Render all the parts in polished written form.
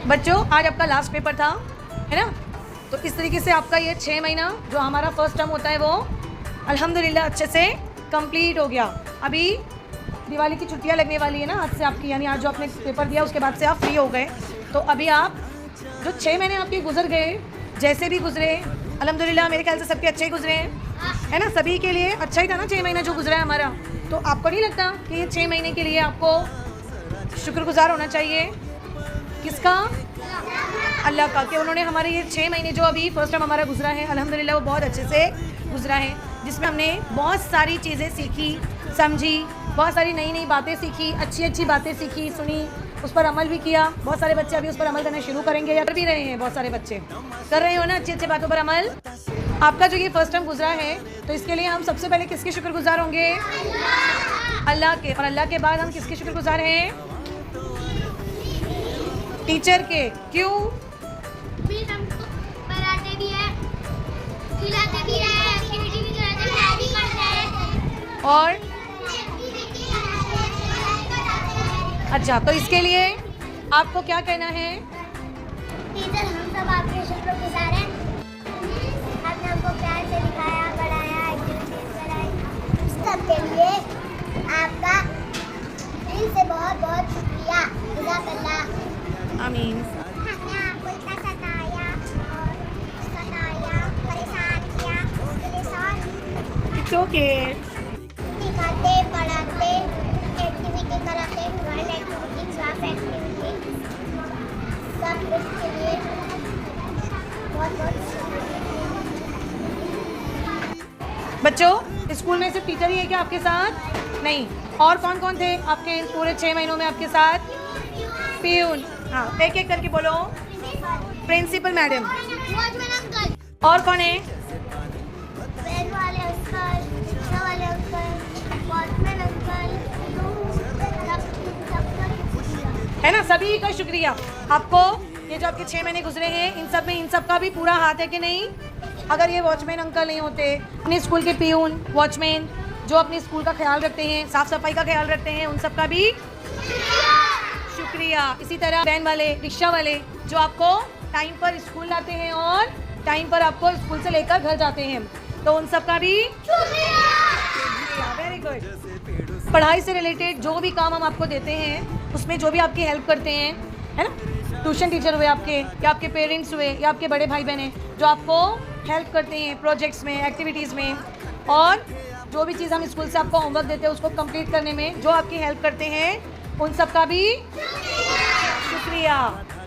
बच्चों आज आपका लास्ट पेपर था, है ना? तो इस तरीके से आपका ये 6 महीना जो हमारा फर्स्ट टर्म होता है वो अल्हम्दुलिल्लाह अच्छे से कंप्लीट हो गया। अभी दिवाली की छुट्टियां लगने वाली है ना आज से आपकी, यानी आज जो आपने पेपर दिया उसके बाद से आप फ्री हो गए। तो अभी आप जो 6 महीने आपके गुजर गए, जैसे भी गुजरे अल्हम्दुलिल्लाह मेरे ख्याल से सबके अच्छे ही गुजरे हैं, है ना? सभी के लिए अच्छा ही था ना 6 महीना जो गुजरा है हमारा। तो आपको नहीं लगता कि ये 6 महीने के लिए आपको शुक्रगुजार होना चाहिए? किसका? अल्लाह का, कि उन्होंने हमारे ये 6 महीने जो अभी फर्स्ट टाइम हमारा गुजरा है अल्हम्दुलिल्लाह वो बहुत अच्छे से गुजरा है, जिसमें हमने बहुत सारी चीज़ें सीखी, समझी, बहुत सारी नई नई बातें सीखी, अच्छी अच्छी बातें सीखी, सुनी, उस पर अमल भी किया। बहुत सारे बच्चे अभी उस पर अमल करना शुरू करेंगे या कर भी रहे हैं, बहुत सारे बच्चे कर रहे हो ना अच्छी अच्छी बातों पर अमल। आपका जो ये फर्स्ट टाइम गुजरा है तो इसके लिए हम सबसे पहले किसके शुक्रगुजार होंगे? अल्लाह के। और अल्लाह के बाद हम किसके शुक्रगुजार हैं? टीचर के। क्यों? पढ़ाते भी है, खिलाते भी है, एक्टिविटी भी कराते हैं, भी करते हैं। और अच्छा, तो इसके लिए आपको क्या कहना है? टीचर हम सब आपके शुक्रगुजार हैं। आपने हमको प्यार से दिखाया, पढ़ाया, एक्टिविटीज कराई, सबके लिए आपका दिल से बहुत बहुत शुक्रिया। जज़ाकल्लाह। आमीन। हमने आपको इतना सताया और परेशान किया, उसके लिए सॉरी। It's okay. सिखाते, पढ़ाते, एक्टिविटी कराते, वर्ल्ड एक्टिविटी, क्लास एक्टिविटी, सब कुछ के लिए बहुत बहुत बच्चों स्कूल में सिर्फ टीचर ही है क्या आपके साथ? नहीं, और कौन कौन थे आपके पूरे 6 महीनों में आपके साथ? प्यून। हाँ, एक एक करके बोलो। Principal madam. और कौन है? पेन वाले अंकल, शिक्षा वाले अंकल, वॉचमैन अंकल, है ना? सभी का शुक्रिया आपको। ये जो आपके 6 महीने गुजरे हैं इन सब का भी पूरा हाथ है कि नहीं? अगर ये वॉचमैन अंकल नहीं होते, अपने स्कूल के पियून, वॉचमैन जो अपने स्कूल का ख्याल रखते हैं, साफ सफाई का ख्याल रखते हैं, उन सब का भी शुक्रिया। इसी तरह वैन वाले, रिक्शा वाले जो आपको टाइम पर स्कूल लाते हैं और टाइम पर आपको स्कूल से लेकर घर जाते हैं, तो उन सब का भी शुक्रिया। Very good. पढ़ाई से रिलेटेड जो भी काम हम आपको देते हैं उसमें जो भी आपकी हेल्प करते हैं, है ना? ट्यूशन टीचर हुए आपके, या आपके पेरेंट्स हुए, या आपके बड़े भाई बहन हैं जो आपको हेल्प करते हैं प्रोजेक्ट्स में, एक्टिविटीज़ में, और जो भी चीज़ हम स्कूल से आपको होमवर्क देते हैं उसको कंप्लीट करने में जो आपकी हेल्प करते हैं, उन सब का भी शुक्रिया।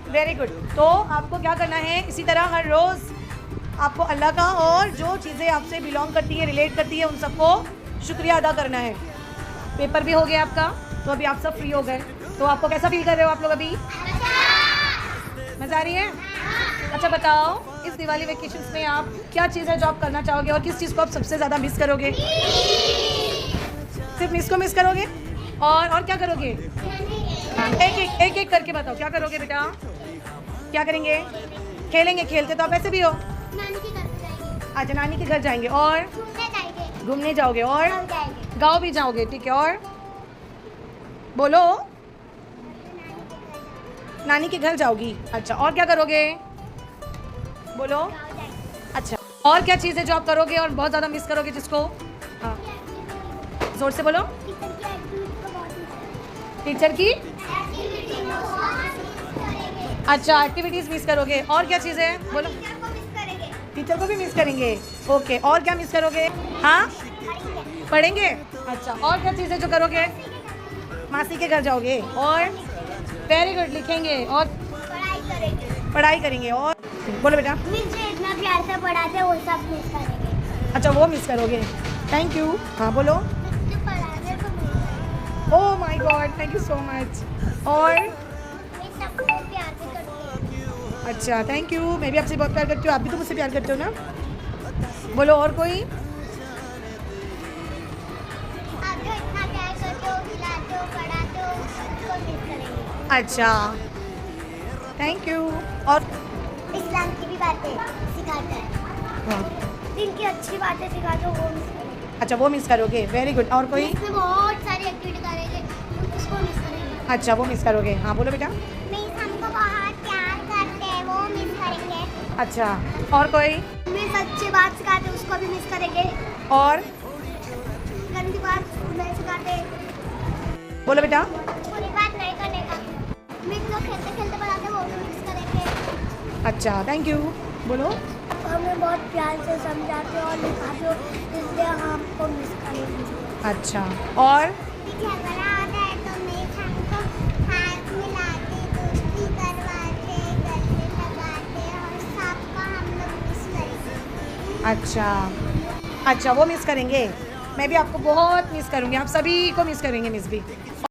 Very good. तो आपको क्या करना है, इसी तरह हर रोज़ आपको अल्लाह का और जो चीज़ें आपसे बिलोंग करती है, रिलेट करती है, उन सबको शुक्रिया अदा करना है। पेपर भी हो गया आपका, तो अभी आप सब फ्री हो गए, तो आपको कैसा फील कर रहे हो आप लोग अभी? मज़ा आ रही है? अच्छा बताओ, इस दिवाली वेकेशंस में आप क्या चीज़ है जो आप करना चाहोगे और किस चीज़ को आप सबसे ज़्यादा मिस करोगे? सिर्फ मिस को मिस करोगे? और क्या करोगे? एक एक करके बताओ, क्या करोगे बेटा? क्या करेंगे? खेलेंगे। खेलते तो आप ऐसे भी हो। नानी के घर जाएंगे। अच्छा, नानी के घर जाएंगे। और घूमने जाओगे और गाँव भी जाओगे, ठीक है। और बोलो। नानी के घर जाओगी। अच्छा, और क्या करोगे? बोलो। अच्छा, और क्या चीज़ है जो आप करोगे और बहुत ज़्यादा मिस करोगे जिसको? हाँ, जोर से बोलो। टीचर की? अच्छा, एक्टिविटीज़ मिस करोगे। और क्या चीज़ है? बोलो। टीचर को भी मिस करेंगे। ओके, और क्या मिस करोगे? हाँ, पढ़ेंगे। अच्छा, और क्या चीज़ है जो करोगे? मासी के घर जाओगे और वेरी गुड, लिखेंगे और पढ़ाई करेंगे। और बोलो बेटा। मुझे इतना प्यार से पढ़ाते हैं वो सब मिस करेंगे। अच्छा, वो मिस करोगे। Thank you. हाँ बोलो। पढ़ाने को oh my God, thank you so much. और सबको प्यार से करते हैं। अच्छा, थैंक यू। मैं भी आपसे बहुत प्यार करती हूँ, आप भी तो मुझसे प्यार करते हो ना? बोलो। और कोई? आप जो इतना प्यार करते हो, खिलाते हो, पढ़ाते हो, उसको मिस करेंगे। अच्छा, थैंक यू। और इस्लाम की भी बातें सिखाता है। हाँ, दिन की अच्छी बातें सिखाते हो, वो मिस करेंगे। अच्छा, वो मिस करोगे। Very good. और कोई? इसमें बहुत सारी एक्टिविटी करेंगे, उसको मिस करेंगे। अच्छा, वो मिस करोगे। हाँ बोलो बेटा। नहीं, हमको बहुत प्यार अच्छा, और कोई? मिस अच्छी बात सिखाते उसको भी मिस करेंगे। और गंदी बात नहीं सिखाते, बोलो बेटा। बुरी बात नहीं करने का। मिस जो खेलते खेलते बनाते वो भी मिस करेंगे। अच्छा, थैंक यू। बोलो। हमें बहुत प्यार से समझाते और लिखाते हो, इसलिए हमको मिस करेंगे। अच्छा, और? झगड़ा आता है तो मिस हमको हाथ मिलाते, दोस्ती करवाते, गले लगाते और सबका हम लोग मिस करेंगे। अच्छा, अच्छा वो मिस करेंगे। मैं भी आपको बहुत मिस करूँगी, आप सभी को मिस करेंगे मिस भी।